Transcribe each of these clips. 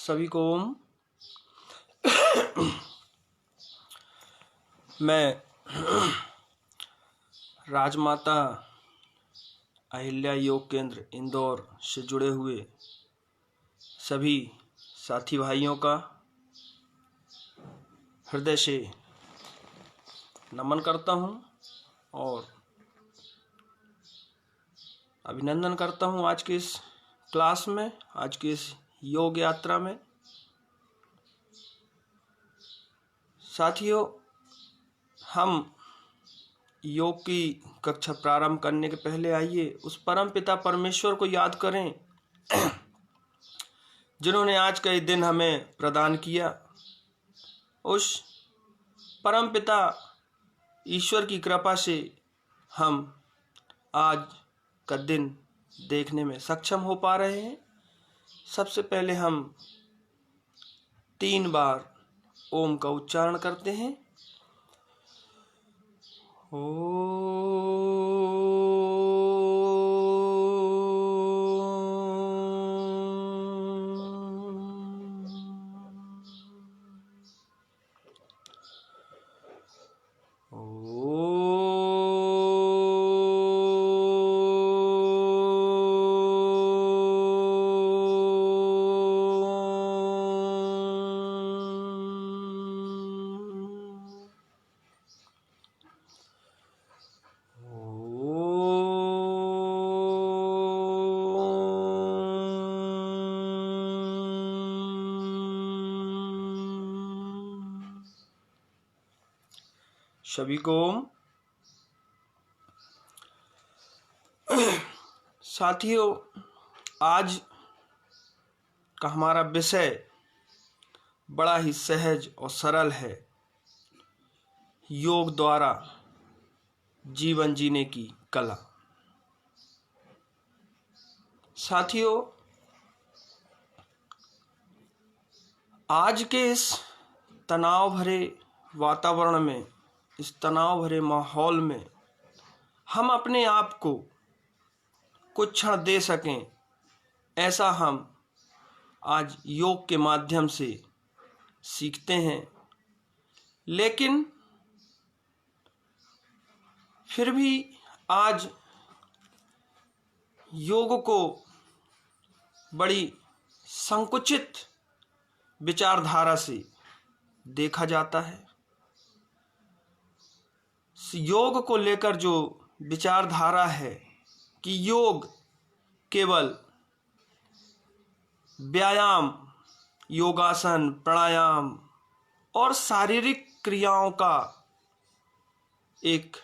सभी को ओम। मैं राजमाता अहिल्या योग केंद्र इंदौर से जुड़े हुए सभी साथी भाइयों का हृदय से नमन करता हूं और अभिनंदन करता हूं आज के इस क्लास में, आज की इस योग यात्रा में। साथियों, हम योग की कक्षा प्रारंभ करने के पहले आइए उस परम पिता परमेश्वर को याद करें जिन्होंने आज का ये दिन हमें प्रदान किया। उस परम पिता ईश्वर की कृपा से हम आज का दिन देखने में सक्षम हो पा रहे हैं। सबसे पहले हम 3 बार ओम का उच्चारण करते हैं। सभी को ओम। साथियों, आज का हमारा विषय बड़ा ही सहज और सरल है। योग द्वारा जीवन जीने की कला। साथियों, आज के इस तनाव भरे वातावरण में, इस तनाव भरे माहौल में हम अपने आप को कुछ क्षण दे सकें, ऐसा हम आज योग के माध्यम से सीखते हैं। लेकिन फिर भी आज योग को बड़ी संकुचित विचारधारा से देखा जाता है। योग को लेकर जो विचारधारा है कि योग केवल व्यायाम, योगासन, प्राणायाम और शारीरिक क्रियाओं का एक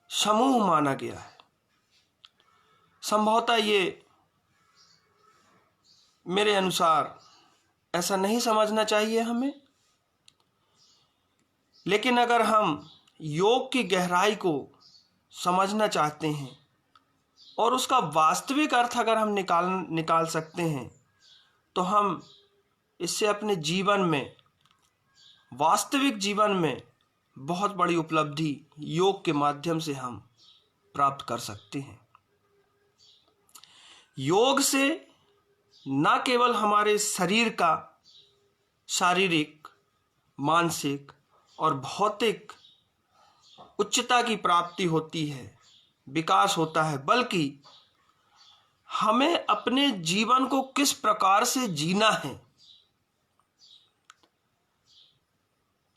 समूह माना गया है। संभवतः ये मेरे अनुसार ऐसा नहीं समझना चाहिए हमें। लेकिन अगर हम योग की गहराई को समझना चाहते हैं और उसका वास्तविक अर्थ अगर हम निकाल सकते हैं, तो हम इससे अपने जीवन में, वास्तविक जीवन में बहुत बड़ी उपलब्धि योग के माध्यम से हम प्राप्त कर सकते हैं। योग से न केवल हमारे शरीर का शारीरिक, मानसिक और भौतिक उच्चता की प्राप्ति होती है, विकास होता है, बल्कि हमें अपने जीवन को किस प्रकार से जीना है,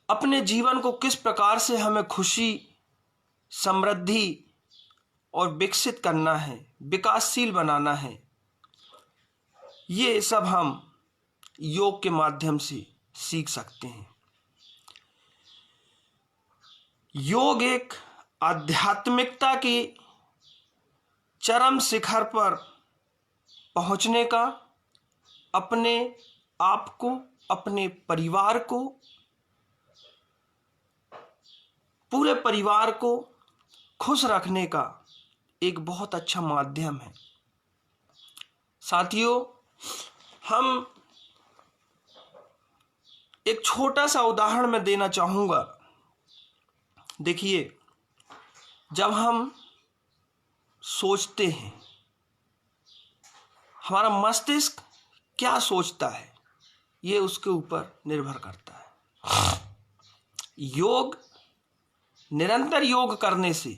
अपने जीवन को किस प्रकार से हमें खुशी, समृद्धि और विकसित करना है, विकासशील बनाना है, ये सब हम योग के माध्यम से सीख सकते हैं। योग एक आध्यात्मिकता की चरम शिखर पर पहुंचने का, अपने आप को, अपने परिवार को, पूरे परिवार को खुश रखने का एक बहुत अच्छा माध्यम है। साथियों, हम एक छोटा सा उदाहरण मैं देना चाहूँगा। देखिए, जब हम सोचते हैं, हमारा मस्तिष्क क्या सोचता है? ये उसके ऊपर निर्भर करता है। योग, निरंतर योग करने से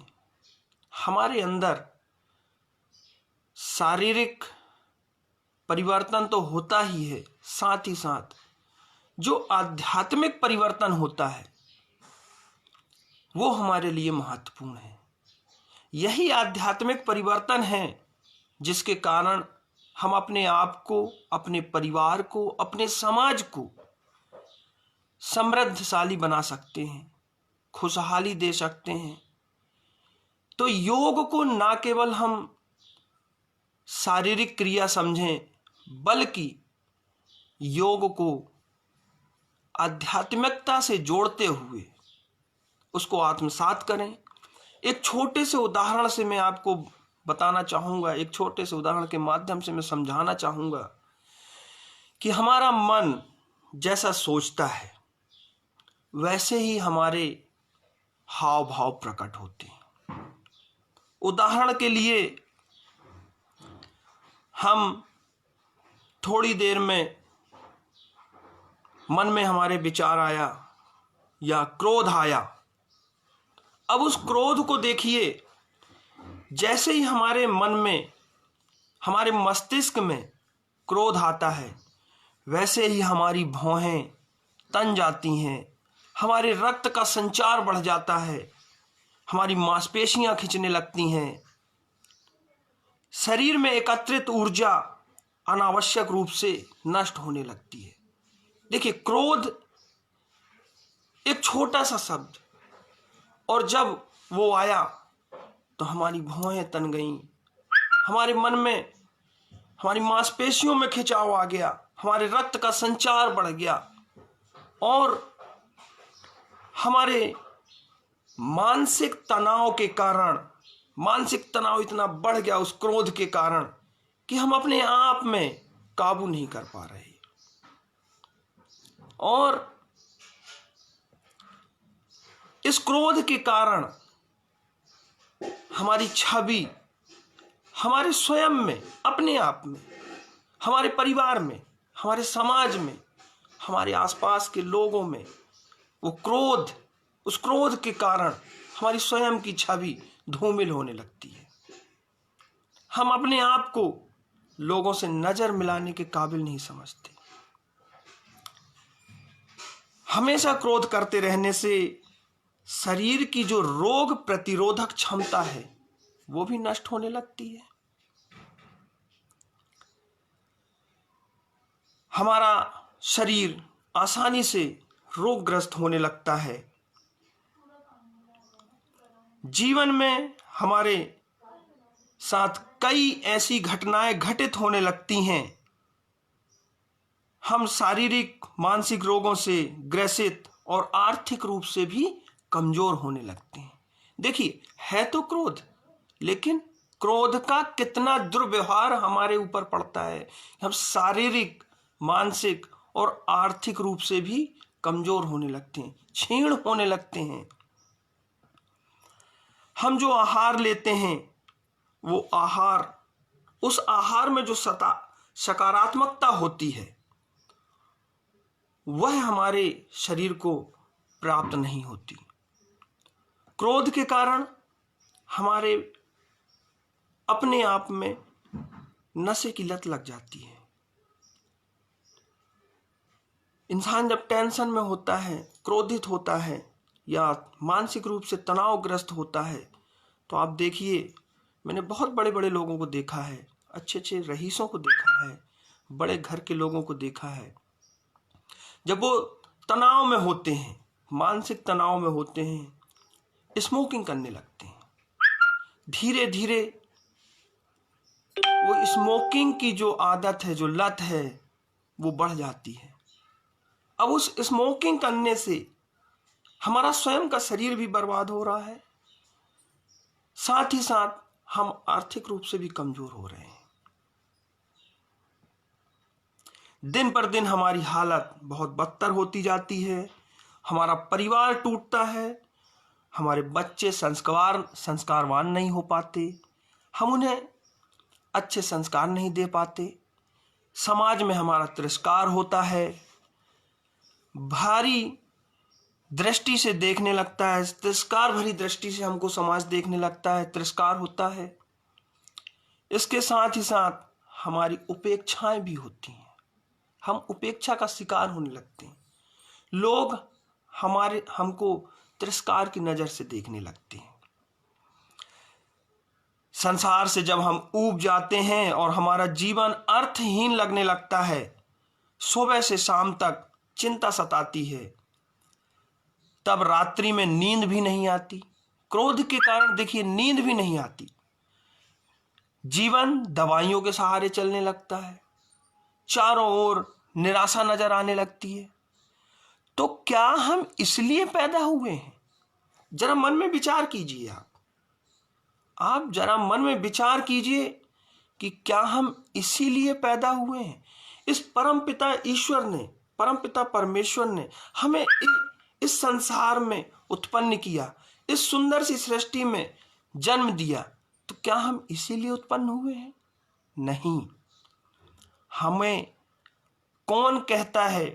हमारे अंदर शारीरिक परिवर्तन तो होता ही है, साथ ही साथ जो आध्यात्मिक परिवर्तन होता है वो हमारे लिए महत्वपूर्ण है। यही आध्यात्मिक परिवर्तन है जिसके कारण हम अपने आप को, अपने परिवार को, अपने समाज को समृद्धशाली बना सकते हैं, खुशहाली दे सकते हैं। तो योग को ना केवल हम शारीरिक क्रिया समझें, बल्कि योग को आध्यात्मिकता से जोड़ते हुए उसको आत्मसात करें। एक छोटे से उदाहरण से मैं आपको बताना चाहूँगा, एक छोटे से उदाहरण के माध्यम से मैं समझाना चाहूँगा कि हमारा मन जैसा सोचता है वैसे ही हमारे हाव भाव प्रकट होते हैं। उदाहरण के लिए हम थोड़ी देर में मन में हमारे विचार आया या क्रोध आया, अब उस क्रोध को देखिए, जैसे ही हमारे मन में, हमारे मस्तिष्क में क्रोध आता है वैसे ही हमारी भौहें तन जाती हैं, हमारे रक्त का संचार बढ़ जाता है, हमारी मांसपेशियां खिंचने लगती हैं, शरीर में एकत्रित ऊर्जा अनावश्यक रूप से नष्ट होने लगती है। देखिए, क्रोध एक छोटा सा शब्द, और जब वो आया तो हमारी भौहें तन गईं, हमारे मन में, हमारी मांसपेशियों में खिंचाव आ गया, हमारे रक्त का संचार बढ़ गया और हमारे मानसिक तनाव के कारण, मानसिक तनाव इतना बढ़ गया उस क्रोध के कारण कि हम अपने आप में काबू नहीं कर पा रहे। और इस क्रोध के कारण हमारी छवि हमारे स्वयं में, अपने आप में, हमारे परिवार में, हमारे समाज में, हमारे आसपास के लोगों में वो क्रोध, उस क्रोध के कारण हमारी स्वयं की छवि धूमिल होने लगती है। हम अपने आप को लोगों से नजर मिलाने के काबिल नहीं समझते। हमेशा क्रोध करते रहने से शरीर की जो रोग प्रतिरोधक क्षमता है वो भी नष्ट होने लगती है। हमारा शरीर आसानी से रोगग्रस्त होने लगता है। जीवन में हमारे साथ कई ऐसी घटनाएं घटित होने लगती हैं, हम शारीरिक मानसिक रोगों से ग्रसित और आर्थिक रूप से भी कमजोर होने लगते हैं। देखिए, है तो क्रोध, लेकिन क्रोध का कितना दुर्व्यवहार हमारे ऊपर पड़ता है। हम शारीरिक, मानसिक और आर्थिक रूप से भी कमजोर होने लगते हैं, क्षीण होने लगते हैं। हम जो आहार लेते हैं वो आहार, उस आहार में जो सकारात्मकता होती है वह हमारे शरीर को प्राप्त नहीं होती। क्रोध के कारण हमारे अपने आप में नशे की लत लग जाती है। इंसान जब टेंशन में होता है, क्रोधित होता है या मानसिक रूप से तनावग्रस्त होता है, तो आप देखिए, मैंने बहुत बड़े बड़े लोगों को देखा है, अच्छे अच्छे रईसों को देखा है, बड़े घर के लोगों को देखा है, जब वो तनाव में होते हैं, मानसिक तनाव में होते हैं, स्मोकिंग करने लगते हैं। धीरे धीरे वो स्मोकिंग की जो आदत है, जो लत है, वो बढ़ जाती है। अब उस स्मोकिंग करने से हमारा स्वयं का शरीर भी बर्बाद हो रहा है, साथ ही साथ हम आर्थिक रूप से भी कमजोर हो रहे हैं। दिन पर दिन हमारी हालत बहुत बदतर होती जाती है, हमारा परिवार टूटता है, हमारे बच्चे संस्कारवान नहीं हो पाते, हम उन्हें अच्छे संस्कार नहीं दे पाते, समाज में हमारा तिरस्कार होता है, भारी दृष्टि से देखने लगता है, तिरस्कार भरी दृष्टि से हमको समाज देखने लगता है, तिरस्कार होता है। इसके साथ ही साथ हमारी उपेक्षाएं भी होती हैं, हम उपेक्षा का शिकार होने लगते हैं, लोग हमको तिरस्कार की नजर से देखने लगते हैं। संसार से जब हम ऊब जाते हैं और हमारा जीवन अर्थहीन लगने लगता है, सुबह से शाम तक चिंता सताती है, तब रात्रि में नींद भी नहीं आती। क्रोध के कारण देखिए नींद भी नहीं आती, जीवन दवाइयों के सहारे चलने लगता है, चारों ओर निराशा नजर आने लगती है। तो क्या हम इसलिए पैदा हुए हैं? जरा मन में विचार कीजिए। आप जरा मन में विचार कीजिए कि क्या हम इसीलिए पैदा हुए हैं? इस परमपिता ईश्वर ने, परमपिता परमेश्वर ने हमें इस संसार में उत्पन्न किया, इस सुंदर सी सृष्टि में जन्म दिया, तो क्या हम इसीलिए उत्पन्न हुए हैं? नहीं। हमें कौन कहता है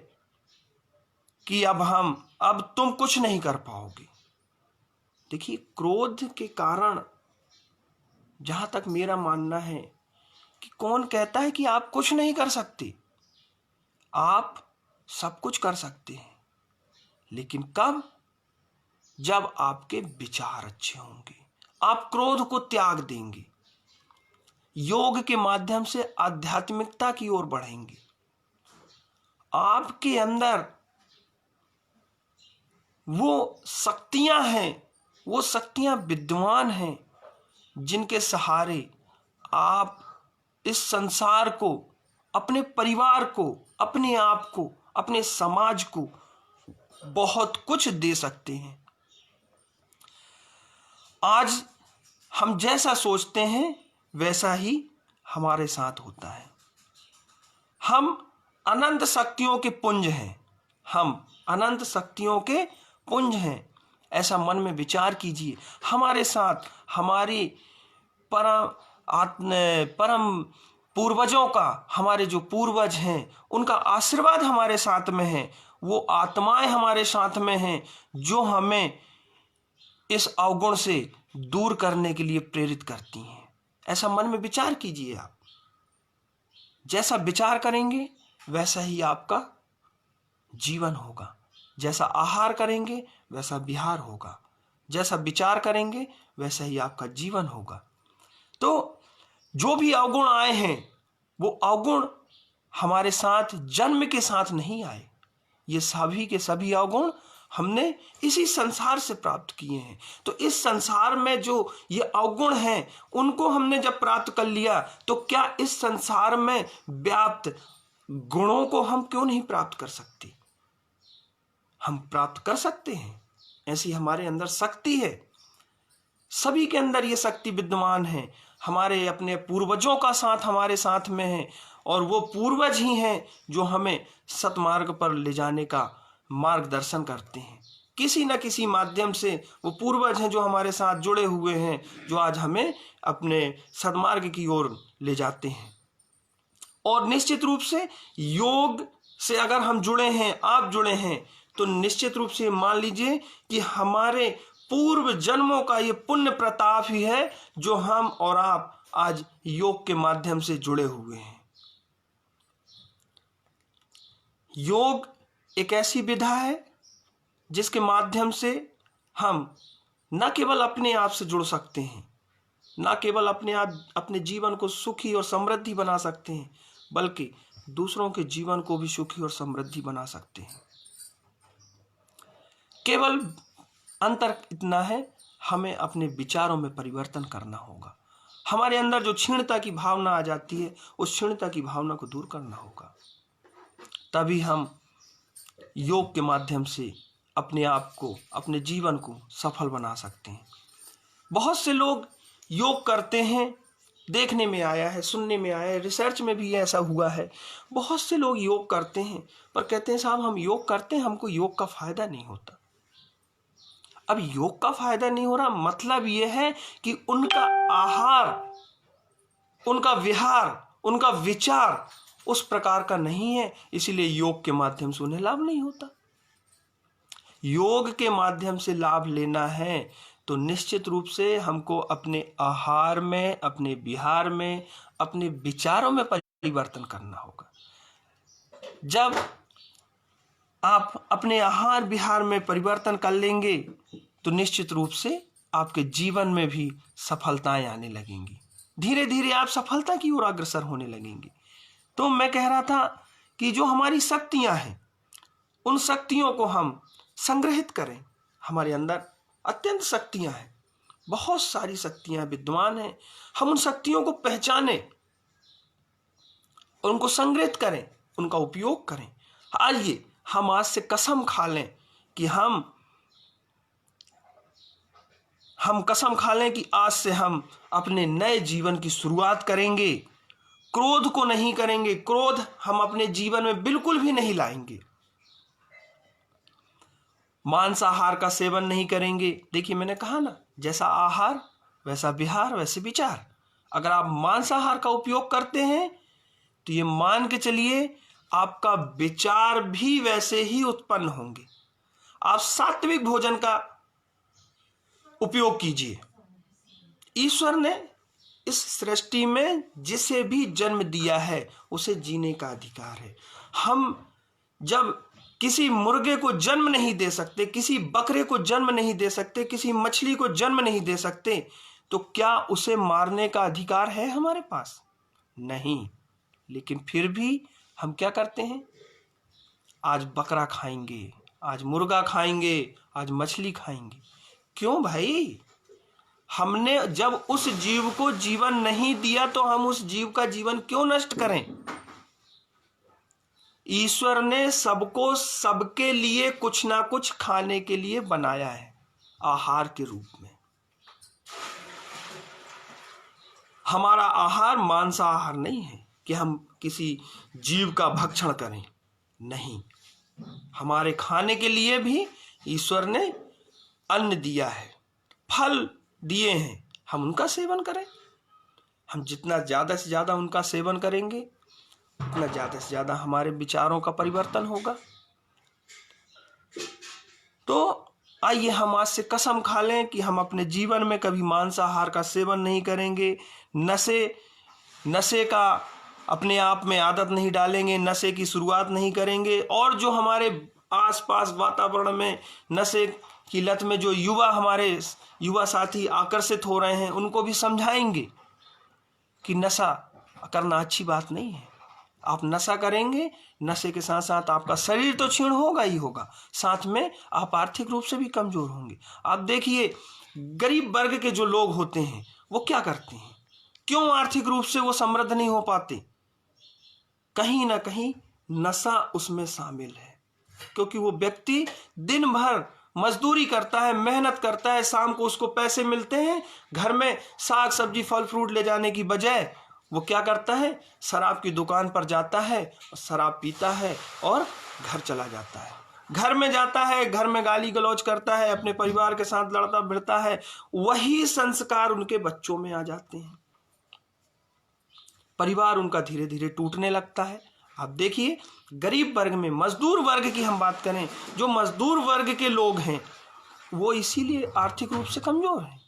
कि अब तुम कुछ नहीं कर पाओगे? देखिए, क्रोध के कारण जहां तक मेरा मानना है कि कौन कहता है कि आप कुछ नहीं कर सकते? आप सब कुछ कर सकते हैं, लेकिन कब? जब आपके विचार अच्छे होंगे, आप क्रोध को त्याग देंगे, योग के माध्यम से आध्यात्मिकता की ओर बढ़ेंगे, आपके अंदर वो शक्तियां हैं, वो शक्तियां विद्वान हैं जिनके सहारे आप इस संसार को, अपने परिवार को, अपने आप को, अपने समाज को बहुत कुछ दे सकते हैं। आज हम जैसा सोचते हैं वैसा ही हमारे साथ होता है। हम अनंत शक्तियों के पुंज हैं, हम अनंत शक्तियों के पुंज हैं। ऐसा मन में विचार कीजिए। हमारे साथ हमारी परम पूर्वजों का, हमारे जो पूर्वज हैं उनका आशीर्वाद हमारे साथ में है, वो आत्माएं हमारे साथ में हैं जो हमें इस अवगुण से दूर करने के लिए प्रेरित करती हैं। ऐसा मन में विचार कीजिए। आप जैसा विचार करेंगे वैसा ही आपका जीवन होगा, जैसा आहार करेंगे वैसा विहार होगा, जैसा विचार करेंगे वैसा ही आपका जीवन होगा। तो जो भी अवगुण आए हैं वो अवगुण हमारे साथ जन्म के साथ नहीं आए, ये सभी के सभी अवगुण हमने इसी संसार से प्राप्त किए हैं। तो इस संसार में जो ये अवगुण हैं उनको हमने जब प्राप्त कर लिया, तो क्या इस संसार में व्याप्त गुणों को हम क्यों नहीं प्राप्त कर सकते? हम प्राप्त कर सकते हैं, ऐसी हमारे अंदर शक्ति है। सभी के अंदर ये शक्ति विद्यमान है। हमारे अपने पूर्वजों का साथ हमारे साथ में है, और वो पूर्वज ही हैं जो हमें सतमार्ग पर ले जाने का मार्गदर्शन करते हैं। किसी न किसी माध्यम से वो पूर्वज हैं जो हमारे साथ जुड़े हुए हैं, जो आज हमें अपने सद्मार्ग की ओर ले जाते हैं। और निश्चित रूप से योग से अगर हम जुड़े हैं, आप जुड़े हैं, तो निश्चित रूप से मान लीजिए कि हमारे पूर्व जन्मों का ये पुण्य प्रताप ही है जो हम और आप आज योग के माध्यम से जुड़े हुए हैं। योग एक ऐसी विधा है जिसके माध्यम से हम न केवल अपने आप से जुड़ सकते हैं, न केवल अपने जीवन को सुखी और समृद्धि बना सकते हैं, बल्कि दूसरों के जीवन को भी सुखी और समृद्धि बना सकते हैं। केवल अंतर इतना है, हमें अपने विचारों में परिवर्तन करना होगा। हमारे अंदर जो क्षीणता की भावना आ जाती है, उस क्षीणता की भावना को दूर करना होगा। तभी हम योग के माध्यम से अपने आप को, अपने जीवन को सफल बना सकते हैं। बहुत से लोग योग करते हैं, देखने में आया है, सुनने में आया है, रिसर्च में भी ऐसा हुआ है। बहुत से लोग योग करते हैं पर कहते हैं साहब हम योग करते हैं, हमको योग का फायदा नहीं होता। अब योग का फायदा नहीं हो रहा, मतलब यह है कि उनका आहार, उनका विहार, उनका विचार उस प्रकार का नहीं है, इसीलिए योग के माध्यम से उन्हें लाभ नहीं होता। योग के माध्यम से लाभ लेना है तो निश्चित रूप से हमको अपने आहार में, अपने विहार में, अपने विचारों में परिवर्तन करना होगा। जब आप अपने आहार विहार में परिवर्तन कर लेंगे तो निश्चित रूप से आपके जीवन में भी सफलताएं आने लगेंगी। धीरे धीरे आप सफलता की ओर अग्रसर होने लगेंगे। तो मैं कह रहा था कि जो हमारी शक्तियां हैं उन शक्तियों को हम संग्रहित करें। हमारे अंदर अत्यंत शक्तियां हैं, बहुत सारी शक्तियां विद्यमान हैं। हम उन शक्तियों को पहचानें और उनको संग्रहित करें, उनका उपयोग करें। आइए हम आज से कसम खा लें कि हम कसम खा लें कि आज से हम अपने नए जीवन की शुरुआत करेंगे। क्रोध को नहीं करेंगे, क्रोध हम अपने जीवन में बिल्कुल भी नहीं लाएंगे। मांसाहार का सेवन नहीं करेंगे। देखिए मैंने कहा ना, जैसा आहार वैसा विहार वैसे विचार। अगर आप मांसाहार का उपयोग करते हैं तो ये मान के चलिए आपका विचार भी वैसे ही उत्पन्न होंगे। आप सात्विक भोजन का उपयोग कीजिए। ईश्वर ने इस सृष्टि में जिसे भी जन्म दिया है उसे जीने का अधिकार है। हम जब किसी मुर्गे को जन्म नहीं दे सकते, किसी बकरे को जन्म नहीं दे सकते, किसी मछली को जन्म नहीं दे सकते, तो क्या उसे मारने का अधिकार है हमारे पास? नहीं। लेकिन फिर भी हम क्या करते हैं? आज बकरा खाएंगे, आज मुर्गा खाएंगे, आज मछली खाएंगे। क्यों भाई? हमने जब उस जीव को जीवन नहीं दिया तो हम उस जीव का जीवन क्यों नष्ट करें? ईश्वर ने सबको सबके लिए कुछ ना कुछ खाने के लिए बनाया है, आहार के रूप में। हमारा आहार मांसाहार नहीं है कि हम किसी जीव का भक्षण करें, नहीं। हमारे खाने के लिए भी ईश्वर ने अन्न दिया है, फल दिए हैं, हम उनका सेवन करें। हम जितना ज़्यादा से ज़्यादा उनका सेवन करेंगे उतना ज़्यादा से ज़्यादा हमारे विचारों का परिवर्तन होगा। तो आइए हम आज से कसम खा लें कि हम अपने जीवन में कभी मांसाहार का सेवन नहीं करेंगे, नशे का अपने आप में आदत नहीं डालेंगे, नशे की शुरुआत नहीं करेंगे। और जो हमारे आसपास वातावरण में नशे की लत में जो हमारे युवा साथी आकर्षित हो रहे हैं उनको भी समझाएंगे कि नशा करना अच्छी बात नहीं है। आप नशा करेंगे, नशे के साथ साथ आपका शरीर तो क्षीण होगा ही होगा, साथ में आप आर्थिक रूप से भी कमजोर होंगे। आप देखिए गरीब वर्ग के जो लोग होते हैं वो क्या करते हैं, क्यों आर्थिक रूप से वो समृद्ध नहीं हो पाते? कहीं ना कहीं नशा उसमें शामिल है, क्योंकि वो व्यक्ति दिन भर मजदूरी करता है, मेहनत करता है, शाम को उसको पैसे मिलते हैं, घर में साग सब्जी फल फ्रूट ले जाने की बजाय वो क्या करता है, शराब की दुकान पर जाता है, शराब पीता है और घर चला जाता है। घर में जाता है, घर में गाली गलौज करता है, अपने परिवार के साथ लड़ता भिड़ता है। वही संस्कार उनके बच्चों में आ जाते हैं, परिवार उनका धीरे धीरे टूटने लगता है। आप देखिए गरीब वर्ग में, मजदूर वर्ग की हम बात करें, जो मजदूर वर्ग के लोग हैं वो इसीलिए आर्थिक रूप से कमजोर हैं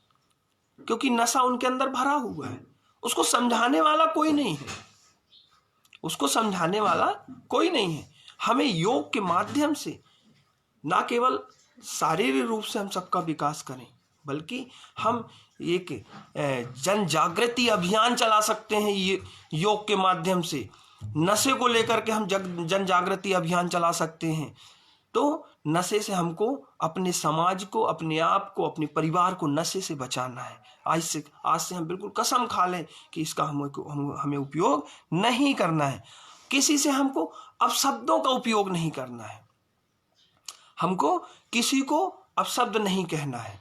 क्योंकि नशा उनके अंदर भरा हुआ है। उसको समझाने वाला कोई नहीं है, उसको समझाने वाला कोई नहीं है। हमें योग के माध्यम से ना केवल शारीरिक रूप से हम सबका विकास करें, बल्कि हम एक जन जागृति अभियान चला सकते हैं। ये योग के माध्यम से नशे को लेकर के हम जन जागृति अभियान चला सकते हैं। तो नशे से हमको अपने समाज को, अपने आप को, अपने परिवार को नशे से बचाना है। आज से हम बिल्कुल कसम खा लें कि इसका हमें उपयोग नहीं करना है। किसी से हमको अपशब्दों का उपयोग नहीं करना है, हमको किसी को अपशब्द नहीं कहना है,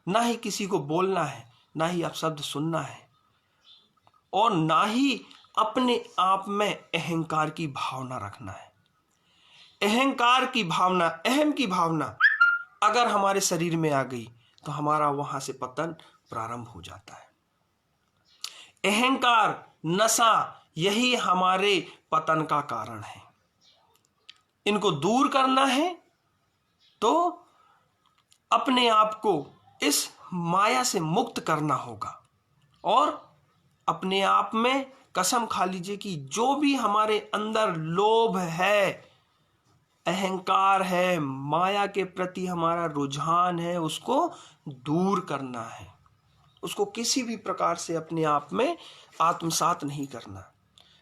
ना ही किसी को बोलना है, ना ही अपशब्द सुनना है, और ना ही अपने आप में अहंकार की भावना रखना है। अहंकार की भावना, अहम की भावना अगर हमारे शरीर में आ गई तो हमारा वहां से पतन प्रारंभ हो जाता है। अहंकार, नशा, यही हमारे पतन का कारण है। इनको दूर करना है तो अपने आप को इस माया से मुक्त करना होगा और अपने आप में कसम खा लीजिए कि जो भी हमारे अंदर लोभ है, अहंकार है, माया के प्रति हमारा रुझान है, उसको दूर करना है। उसको किसी भी प्रकार से अपने आप में आत्मसात नहीं करना।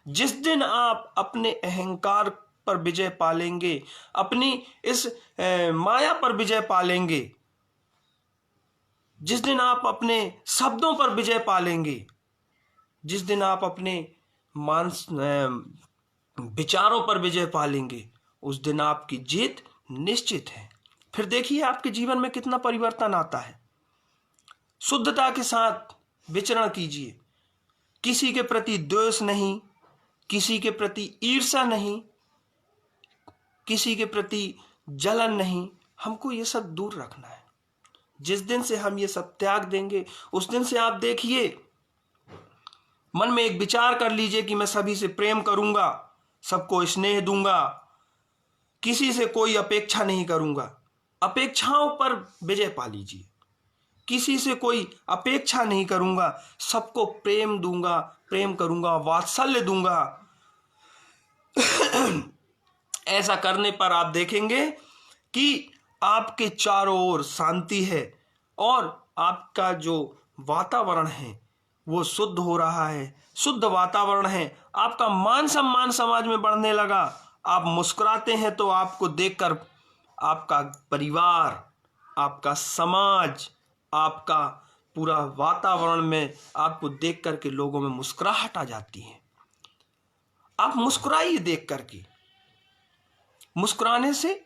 जिस दिन आप अपने अहंकार पर विजय पालेंगे, अपनी इस माया पर विजय पालेंगे, जिस दिन आप अपने शब्दों पर विजय पालेंगे, जिस दिन आप अपने विचारों पर विजय पालेंगे, उस दिन आपकी जीत निश्चित है। फिर देखिए आपके जीवन में कितना परिवर्तन आता है। शुद्धता के साथ विचरण कीजिए, किसी के प्रति द्वेष नहीं, किसी के प्रति ईर्ष्या नहीं, किसी के प्रति जलन नहीं, हमको ये सब दूर रखना है। जिस दिन से हम ये सब त्याग देंगे, उस दिन से आप देखिए, मन में एक विचार कर लीजिए कि मैं सभी से प्रेम करूंगा, सबको स्नेह दूंगा, किसी से कोई अपेक्षा नहीं करूंगा। अपेक्षाओं पर विजय पा लीजिए। किसी से कोई अपेक्षा नहीं करूंगा, सबको प्रेम दूंगा, प्रेम करूंगा, वात्सल्य दूंगा। ऐसा करने पर आप देखेंगे कि आपके चारों ओर शांति है और आपका जो वातावरण है वो शुद्ध हो रहा है, शुद्ध वातावरण है। आपका मान सम्मान समाज में बढ़ने लगा। आप मुस्कुराते हैं तो आपको देखकर आपका परिवार, आपका समाज, आपका पूरा वातावरण में आपको देख करके लोगों में मुस्कुराहट आ जाती है। आप मुस्कुराइए देख करके। मुस्कुराने से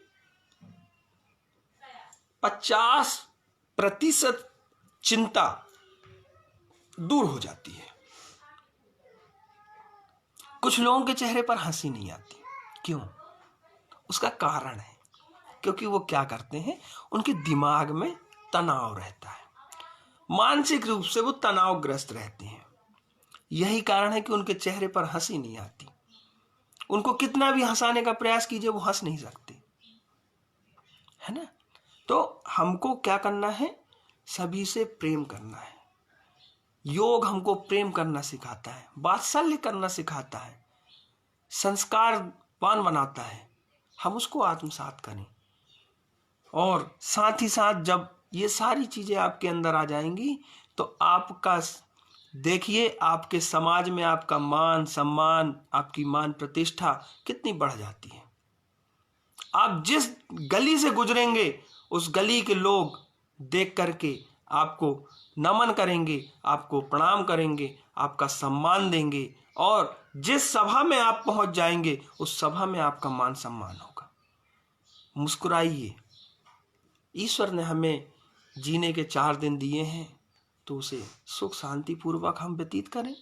50% चिंता दूर हो जाती है। कुछ लोगों के चेहरे पर हंसी नहीं आती, क्यों? उसका कारण है क्योंकि वो क्या करते हैं, उनके दिमाग में तनाव रहता है, मानसिक रूप से वो तनावग्रस्त रहते हैं। यही कारण है कि उनके चेहरे पर हंसी नहीं आती। उनको कितना भी हंसाने का प्रयास कीजिए, वो हंस नहीं सकते, है ना? तो हमको क्या करना है? सभी से प्रेम करना है। योग हमको प्रेम करना सिखाता है, वात्सल्य करना सिखाता है, संस्कारवान बनाता है। हम उसको आत्मसात करें और साथ ही साथ जब ये सारी चीजें आपके अंदर आ जाएंगी तो आपका देखिए, आपके समाज में आपका मान सम्मान, आपकी मान प्रतिष्ठा कितनी बढ़ जाती है। आप जिस गली से गुजरेंगे, उस गली के लोग देख करके आपको नमन करेंगे, आपको प्रणाम करेंगे, आपका सम्मान देंगे और जिस सभा में आप पहुंच जाएंगे, उस सभा में आपका मान सम्मान होगा। मुस्कुराइए। ईश्वर ने हमें जीने के 4 दिन दिए हैं, तो उसे सुख शांति पूर्वक हम व्यतीत करें।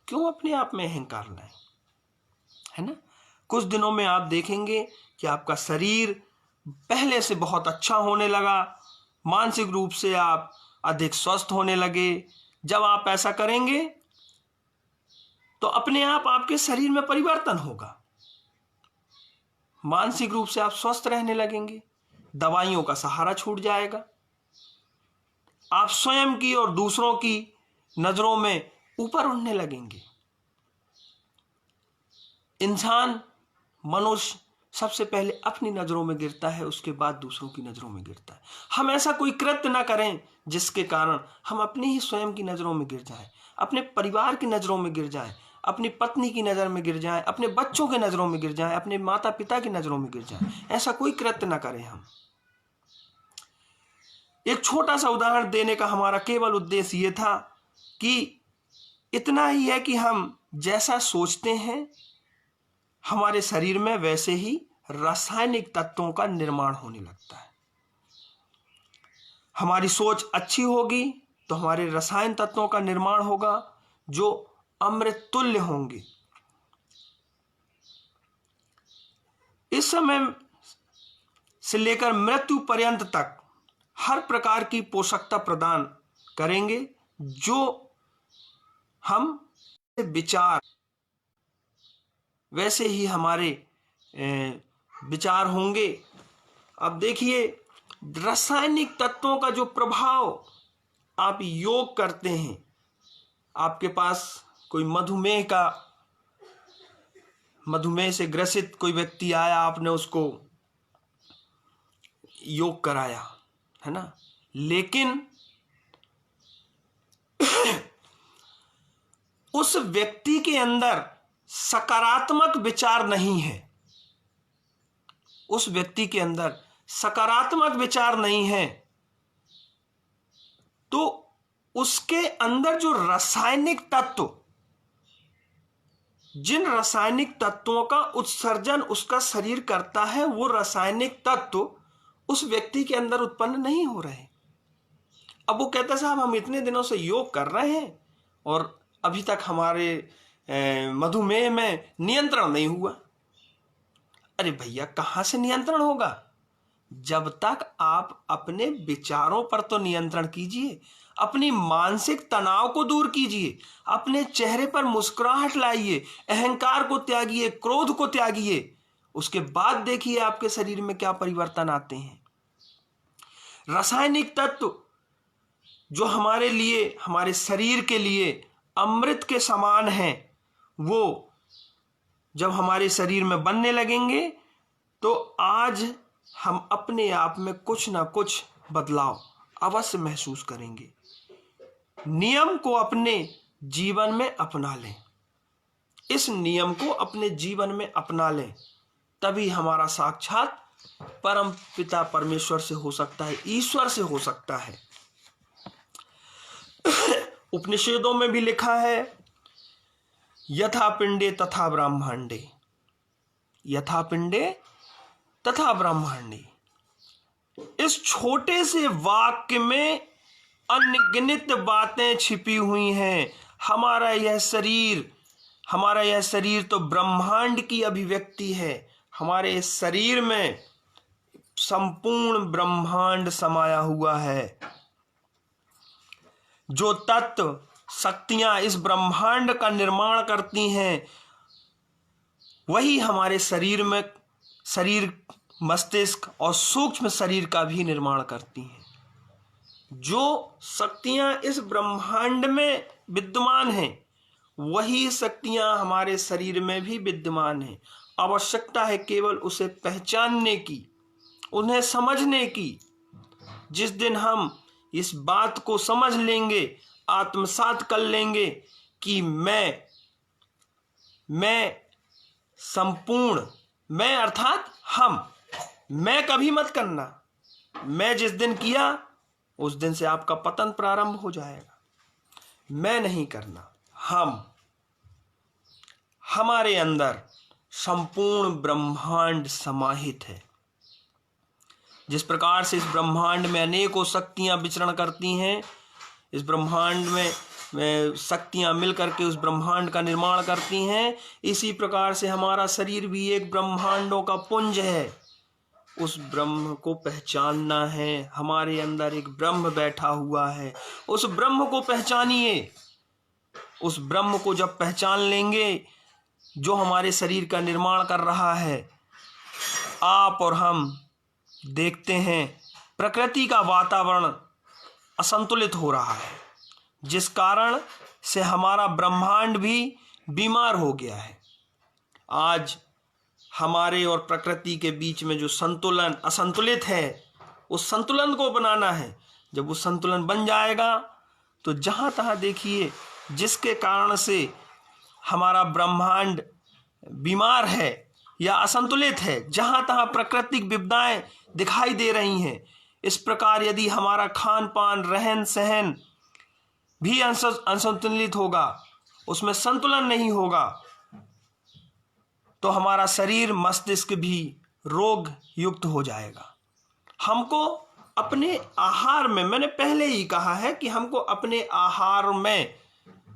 क्यों अपने आप में अहंकार लाएं, है ना? कुछ दिनों में आप देखेंगे कि आपका शरीर पहले से बहुत अच्छा होने लगा, मानसिक रूप से आप अधिक स्वस्थ होने लगे। जब आप ऐसा करेंगे तो अपने आप आपके शरीर में परिवर्तन होगा, मानसिक रूप से आप स्वस्थ रहने लगेंगे, दवाइयों का सहारा छूट जाएगा, आप स्वयं की और दूसरों की नजरों में ऊपर उठने लगेंगे। इंसान, मनुष्य सबसे पहले अपनी नजरों में गिरता है, उसके बाद दूसरों की नजरों में गिरता है। हम ऐसा कोई कृत्य ना करें जिसके कारण हम अपनी ही स्वयं की नजरों में गिर जाएं, अपने परिवार की नजरों में गिर जाएं, अपनी पत्नी की नजर में गिर जाएं, अपने बच्चों की नजरों में गिर जाएं, अपने माता पिता की नजरों में गिर जाएं। ऐसा कोई कृत्य ना करें हम। एक छोटा सा उदाहरण देने का हमारा केवल उद्देश्य ये था कि इतना ही है कि हम जैसा सोचते हैं, हमारे शरीर में वैसे ही रासायनिक तत्वों का निर्माण होने लगता है। हमारी सोच अच्छी होगी तो हमारे रसायन तत्वों का निर्माण होगा जो अमृत तुल्य होंगे। इस समय से लेकर मृत्यु पर्यंत तक हर प्रकार की पोषकता प्रदान करेंगे जो हम विचार, वैसे ही हमारे विचार होंगे। अब देखिए, रासायनिक तत्वों का जो प्रभाव आप योग करते हैं, आपके पास कोई मधुमेह से ग्रसित कोई व्यक्ति आया, आपने उसको योग कराया, है ना, लेकिन उस व्यक्ति के अंदर सकारात्मक विचार नहीं है, उस व्यक्ति के अंदर सकारात्मक विचार नहीं है, तो उसके अंदर जो रासायनिक तत्व, जिन रासायनिक तत्वों का उत्सर्जन उसका शरीर करता है, वो रासायनिक तत्व उस व्यक्ति के अंदर उत्पन्न नहीं हो रहे। अब वो कहता है साहब हम इतने दिनों से योग कर रहे हैं और अभी तक हमारे मधुमेह में नियंत्रण नहीं हुआ। अरे भैया, कहाँ से नियंत्रण होगा? जब तक आप अपने विचारों पर तो नियंत्रण कीजिए, अपनी मानसिक तनाव को दूर कीजिए, अपने चेहरे पर मुस्कुराहट लाइए, अहंकार को त्यागिए, क्रोध को त्यागिए, उसके बाद देखिए आपके शरीर में क्या परिवर्तन आते हैं। रासायनिक तत्व जो हमारे लिए, हमारे शरीर के लिए अमृत के समान हैं, वो जब हमारे शरीर में बनने लगेंगे तो आज हम अपने आप में कुछ ना कुछ बदलाव अवश्य महसूस करेंगे। नियम को अपने जीवन में अपना लें, इस नियम को अपने जीवन में अपना लें, तभी हमारा साक्षात परम पिता परमेश्वर से हो सकता है, ईश्वर से हो सकता है। उपनिषदों में भी लिखा है, यथा पिंडे तथा ब्रह्मांडे, यथा पिंडे तथा ब्रह्मांडे। इस छोटे से वाक्य में अनगिनत बातें छिपी हुई हैं। हमारा यह शरीर तो ब्रह्मांड की अभिव्यक्ति है। हमारे इस शरीर में संपूर्ण ब्रह्मांड समाया हुआ है। जो तत्व शक्तियां इस ब्रह्मांड का निर्माण करती हैं, वही हमारे शरीर, मस्तिष्क और सूक्ष्म शरीर का भी निर्माण करती हैं। जो शक्तियां इस ब्रह्मांड में विद्यमान हैं, वही शक्तियां हमारे शरीर में भी विद्यमान हैं। आवश्यकता है केवल उसे पहचानने की, उन्हें समझने की। जिस दिन हम इस बात को समझ लेंगे, आत्मसात कर लेंगे कि मैं संपूर्ण, मैं अर्थात हम, मैं कभी मत करना। मैं जिस दिन किया उस दिन से आपका पतन प्रारंभ हो जाएगा। मैं नहीं करना, हमारे अंदर संपूर्ण ब्रह्मांड समाहित है। जिस प्रकार से इस ब्रह्मांड में अनेकों शक्तियां विचरण करती हैं, इस ब्रह्मांड में शक्तियां मिलकर के उस ब्रह्मांड का निर्माण करती हैं, इसी प्रकार से हमारा शरीर भी एक ब्रह्मांडों का पुंज है। उस ब्रह्म को पहचानना है। हमारे अंदर एक ब्रह्म बैठा हुआ है, उस ब्रह्म को पहचानिए। उस ब्रह्म को जब पहचान लेंगे, जो हमारे शरीर का निर्माण कर रहा है, आप और हम देखते हैं प्रकृति का वातावरण असंतुलित हो रहा है, जिस कारण से हमारा ब्रह्मांड भी बीमार हो गया है। आज हमारे और प्रकृति के बीच में जो असंतुलित है, उस संतुलन को बनाना है। जब वो संतुलन बन जाएगा तो जहाँ तहाँ देखिए, जिसके कारण से हमारा ब्रह्मांड बीमार है या असंतुलित है, जहाँ तहाँ प्राकृतिक विपदाएं दिखाई दे रही हैं, इस प्रकार यदि हमारा खान पान, रहन सहन भी असंतुलित होगा, उसमें संतुलन नहीं होगा, तो हमारा शरीर, मस्तिष्क भी रोग युक्त हो जाएगा। हमको अपने आहार में, मैंने पहले ही कहा है कि हमको अपने आहार में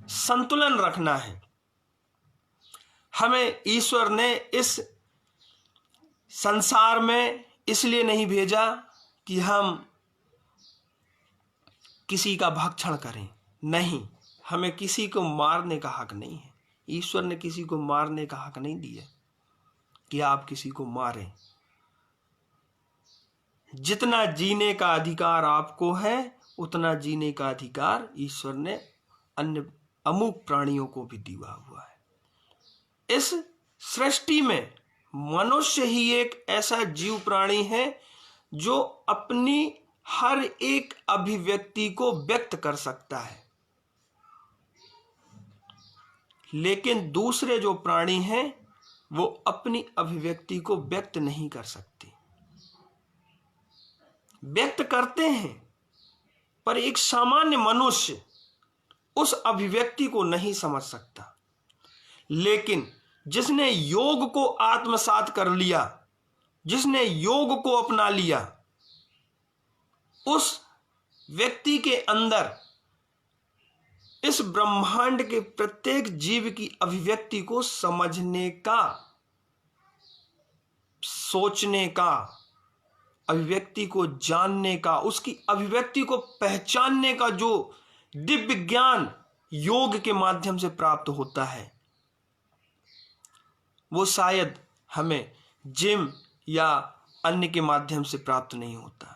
संतुलन रखना है। हमें ईश्वर ने इस संसार में इसलिए नहीं भेजा कि हम किसी का भक्षण करें। नहीं, हमें किसी को मारने का हक नहीं है। ईश्वर ने किसी को मारने का हक नहीं दिया कि आप किसी को मारें। जितना जीने का अधिकार आपको है उतना जीने का अधिकार ईश्वर ने अन्य अमुक प्राणियों को भी दिया हुआ है। इस सृष्टि में मनुष्य ही एक ऐसा जीव प्राणी है जो अपनी हर एक अभिव्यक्ति को व्यक्त कर सकता है, लेकिन दूसरे जो प्राणी हैं वो अपनी अभिव्यक्ति को व्यक्त नहीं कर सकते। व्यक्त करते हैं पर एक सामान्य मनुष्य उस अभिव्यक्ति को नहीं समझ सकता। लेकिन जिसने योग को आत्मसात कर लिया, जिसने योग को अपना लिया, उस व्यक्ति के अंदर इस ब्रह्मांड के प्रत्येक जीव की अभिव्यक्ति को समझने का, सोचने का, अभिव्यक्ति को जानने का, उसकी अभिव्यक्ति को पहचानने का जो दिव्य ज्ञान योग के माध्यम से प्राप्त होता है, वो शायद हमें जिम या अन्य के माध्यम से प्राप्त नहीं होता।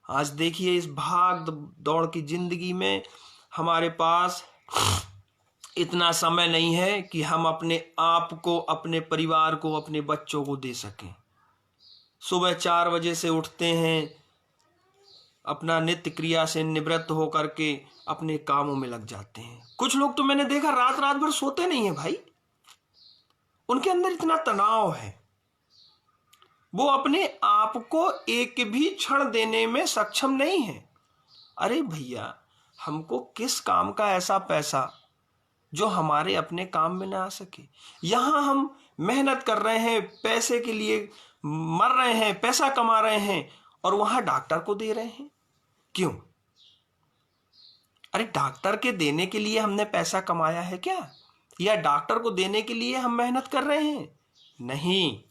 आज देखिए, इस भाग दौड़ की जिंदगी में हमारे पास इतना समय नहीं है कि हम अपने आप को, अपने परिवार को, अपने बच्चों को दे सकें। सुबह 4 बजे से उठते हैं, अपना नित्य क्रिया से निवृत्त होकर के अपने कामों में लग जाते हैं। कुछ लोग तो मैंने देखा रात भर सोते नहीं है भाई, उनके अंदर इतना तनाव है, वो अपने आप को एक भी क्षण देने में सक्षम नहीं है। अरे भैया, हमको किस काम का ऐसा पैसा जो हमारे अपने काम में ना आ सके? यहां हम मेहनत कर रहे हैं, पैसे के लिए मर रहे हैं, पैसा कमा रहे हैं, और वहां डॉक्टर को दे रहे हैं। क्यों? अरे डॉक्टर के देने के लिए हमने पैसा कमाया है क्या? या डॉक्टर को देने के लिए हम मेहनत कर रहे हैं? नहीं,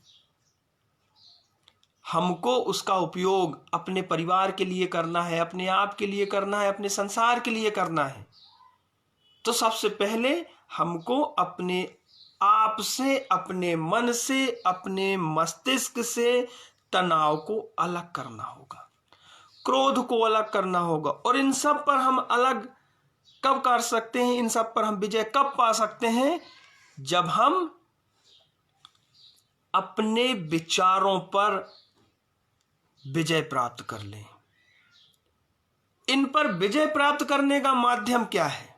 हमको उसका उपयोग अपने परिवार के लिए करना है, अपने आप के लिए करना है, अपने संसार के लिए करना है। तो सबसे पहले हमको अपने आप से, अपने मन से, अपने मस्तिष्क से तनाव को अलग करना होगा, क्रोध को अलग करना होगा। और इन सब पर हम अलग कब कर सकते हैं, इन सब पर हम विजय कब पा सकते हैं? जब हम अपने विचारों पर विजय प्राप्त कर लें। इन पर विजय प्राप्त करने का माध्यम क्या है?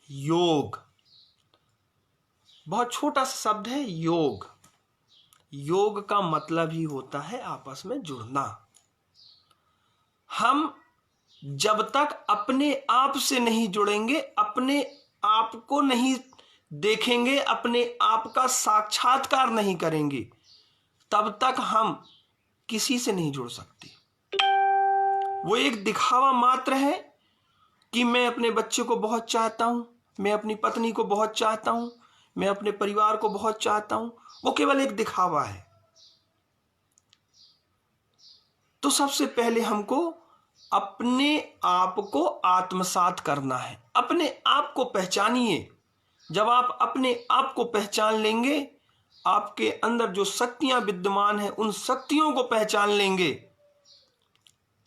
योग। बहुत छोटा सा शब्द है योग। योग का मतलब ही होता है आपस में जुड़ना। हम जब तक अपने आप से नहीं जुड़ेंगे, अपने आप को नहीं देखेंगे, अपने आप का साक्षात्कार नहीं करेंगे, तब तक हम किसी से नहीं जुड़ सकते। वो एक दिखावा मात्र है कि मैं अपने बच्चे को बहुत चाहता हूं, मैं अपनी पत्नी को बहुत चाहता हूं, मैं अपने परिवार को बहुत चाहता हूं। वो केवल एक दिखावा है। तो सबसे पहले हमको अपने आप को आत्मसात करना है। अपने आप को पहचानिए। जब आप अपने आप को पहचान लेंगे, आपके अंदर जो शक्तियां विद्यमान हैं, उन शक्तियों को पहचान लेंगे,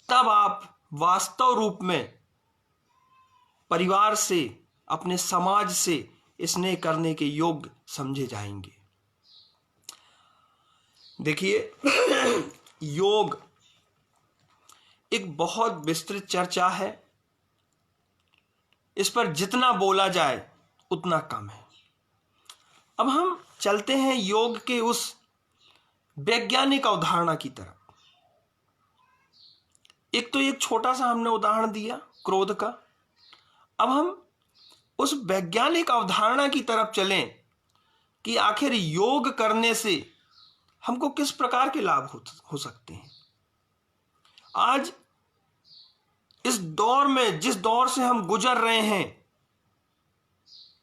तब आप वास्तव रूप में परिवार से, अपने समाज से स्नेह करने के योग्य समझे जाएंगे। देखिए, योग एक बहुत विस्तृत चर्चा है। इस पर जितना बोला जाए उतना कम है। अब हम चलते हैं योग के उस वैज्ञानिक अवधारणा की तरफ। एक तो एक छोटा सा हमने उदाहरण दिया क्रोध का। अब हम उस वैज्ञानिक अवधारणा की तरफ चलें कि आखिर योग करने से हमको किस प्रकार के लाभ हो सकते हैं। आज इस दौर में, जिस दौर से हम गुजर रहे हैं,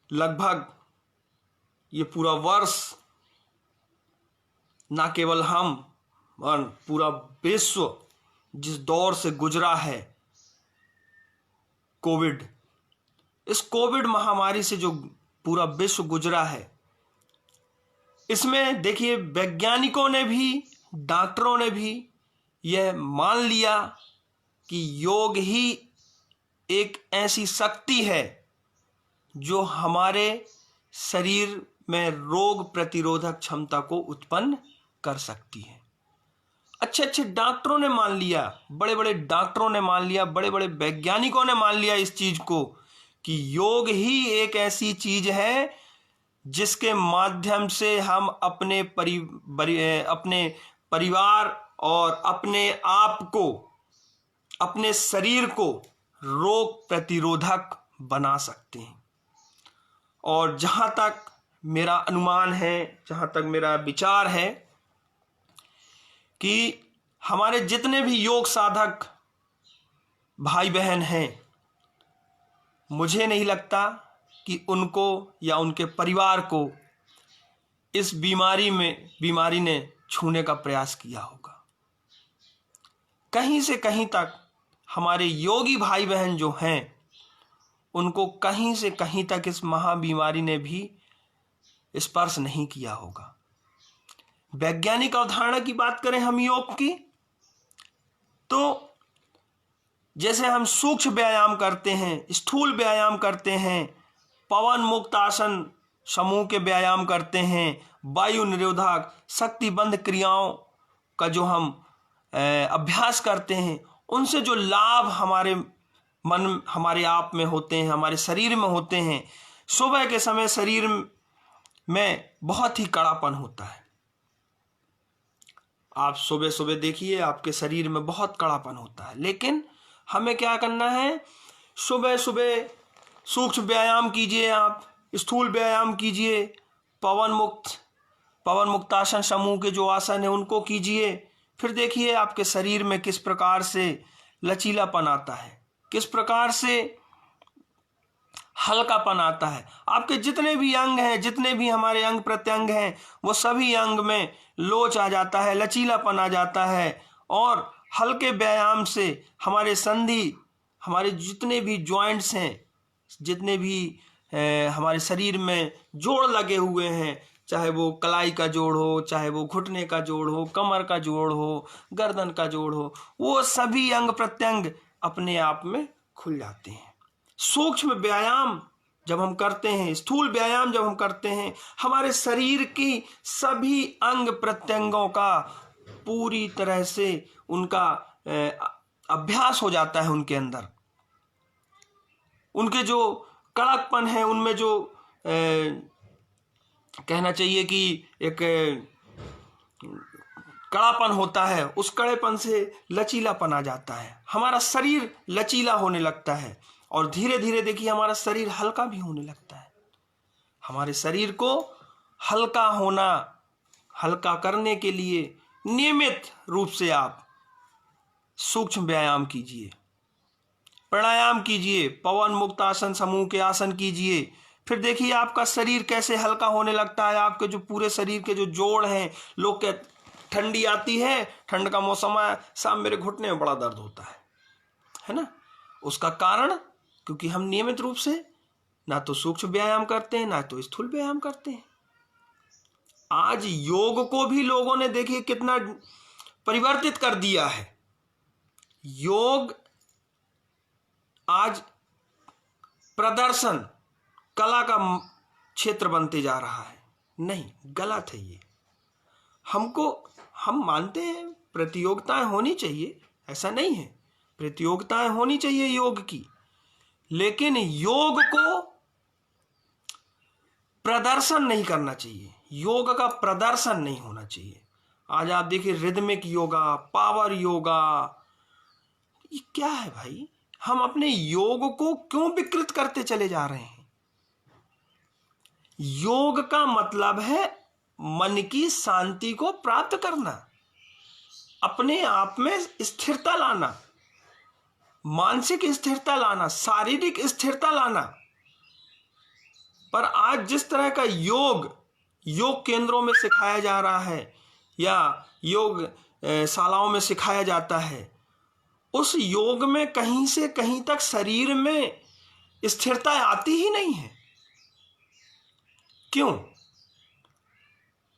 लगभग ये पूरा वर्ष, ना केवल हम और पूरा विश्व जिस दौर से गुजरा है, कोविड, इस कोविड महामारी से जो पूरा विश्व गुजरा है, इसमें देखिए वैज्ञानिकों ने भी, डॉक्टरों ने भी यह मान लिया कि योग ही एक ऐसी शक्ति है जो हमारे शरीर में रोग प्रतिरोधक क्षमता को उत्पन्न कर सकती है। अच्छे अच्छे डॉक्टरों ने मान लिया, बड़े बड़े डॉक्टरों ने मान लिया, बड़े बड़े वैज्ञानिकों ने मान लिया इस चीज को कि योग ही एक ऐसी चीज है जिसके माध्यम से हम अपने परिवार और अपने आप को, अपने शरीर को रोग प्रतिरोधक बना सकते हैं। और जहां तक मेरा अनुमान है, जहां तक मेरा विचार है कि हमारे जितने भी योग साधक भाई बहन हैं, मुझे नहीं लगता कि उनको या उनके परिवार को इस बीमारी ने छूने का प्रयास किया होगा। कहीं से कहीं तक हमारे योगी भाई बहन जो हैं, उनको कहीं से कहीं तक इस महाबीमारी ने भी स्पर्श नहीं किया होगा। वैज्ञानिक अवधारणा की बात करें हम योग की, तो जैसे हम सूक्ष्म व्यायाम करते हैं, स्थूल व्यायाम करते हैं, पवन मुक्त आसन समूह के व्यायाम करते हैं, वायु निरोधक शक्तिबंध क्रियाओं का जो हम अभ्यास करते हैं, उनसे जो लाभ हमारे मन, हमारे आप में होते हैं, हमारे शरीर में होते हैं। सुबह के समय शरीर में बहुत ही कड़ापन होता है। आप सुबह सुबह देखिए, आपके शरीर में बहुत कड़ापन होता है, लेकिन हमें क्या करना है? सुबह सुबह सूक्ष्म व्यायाम कीजिए, आप स्थूल व्यायाम कीजिए, पवन मुक्तासन समूह के जो आसन है उनको कीजिए। फिर देखिए आपके शरीर में किस प्रकार से लचीलापन आता है, किस प्रकार से हल्कापन आता है। आपके जितने भी अंग हैं, जितने भी हमारे अंग प्रत्यंग हैं, वो सभी अंग में लोच आ जाता है, लचीलापन आ जाता है। और हल्के व्यायाम से हमारे संधि, हमारे जितने भी जॉइंट्स हैं, जितने भी हमारे शरीर में जोड़ लगे हुए हैं, चाहे वो कलाई का जोड़ हो, चाहे वो घुटने का जोड़ हो, कमर का जोड़ हो, गर्दन का जोड़ हो, वो सभी अंग प्रत्यंग अपने आप में खुल जाते हैं। सूक्ष्म व्यायाम जब हम करते हैं, स्थूल व्यायाम जब हम करते हैं, हमारे शरीर की सभी अंग प्रत्यंगों का पूरी तरह से उनका अभ्यास हो जाता है। उनके अंदर उनके जो कड़कपन है, उनमें जो कहना चाहिए कि एक कड़ापन होता है, उस कड़ेपन से लचीलापन आ जाता है। हमारा शरीर लचीला होने लगता है और धीरे धीरे देखिए हमारा शरीर हल्का भी होने लगता है। हमारे शरीर को हल्का करने के लिए नियमित रूप से आप सूक्ष्म व्यायाम कीजिए, प्राणायाम कीजिए, पवन मुक्त आसन समूह के आसन कीजिए। फिर देखिए आपका शरीर कैसे हल्का होने लगता है। आपके जो पूरे शरीर के जो जोड़ हैं, लोग के ठंडी आती है, ठंड का मौसम है, शाम मेरे घुटने में बड़ा दर्द होता है ना। उसका कारण क्योंकि हम नियमित रूप से ना तो सूक्ष्म व्यायाम करते हैं, ना तो स्थूल व्यायाम करते हैं। आज योग को भी लोगों ने देखिए कितना परिवर्तित कर दिया है। योग आज प्रदर्शन कला का क्षेत्र बनते जा रहा है। नहीं, गलत है ये। हम मानते हैं प्रतियोगिताएं होनी चाहिए, ऐसा नहीं है, प्रतियोगिताएं होनी चाहिए योग की, लेकिन योग को प्रदर्शन नहीं करना चाहिए, योग का प्रदर्शन नहीं होना चाहिए। आज आप देखिए रिदमिक योगा, पावर योगा, ये क्या है भाई? हम अपने योग को क्यों विकृत करते चले जा रहे हैं? योग का मतलब है मन की शांति को प्राप्त करना, अपने आप में स्थिरता लाना, मानसिक स्थिरता लाना, शारीरिक स्थिरता लाना। पर आज जिस तरह का योग केंद्रों में सिखाया जा रहा है या योग शालाओं में सिखाया जाता है, उस योग में कहीं से कहीं तक शरीर में स्थिरता आती ही नहीं है। क्यों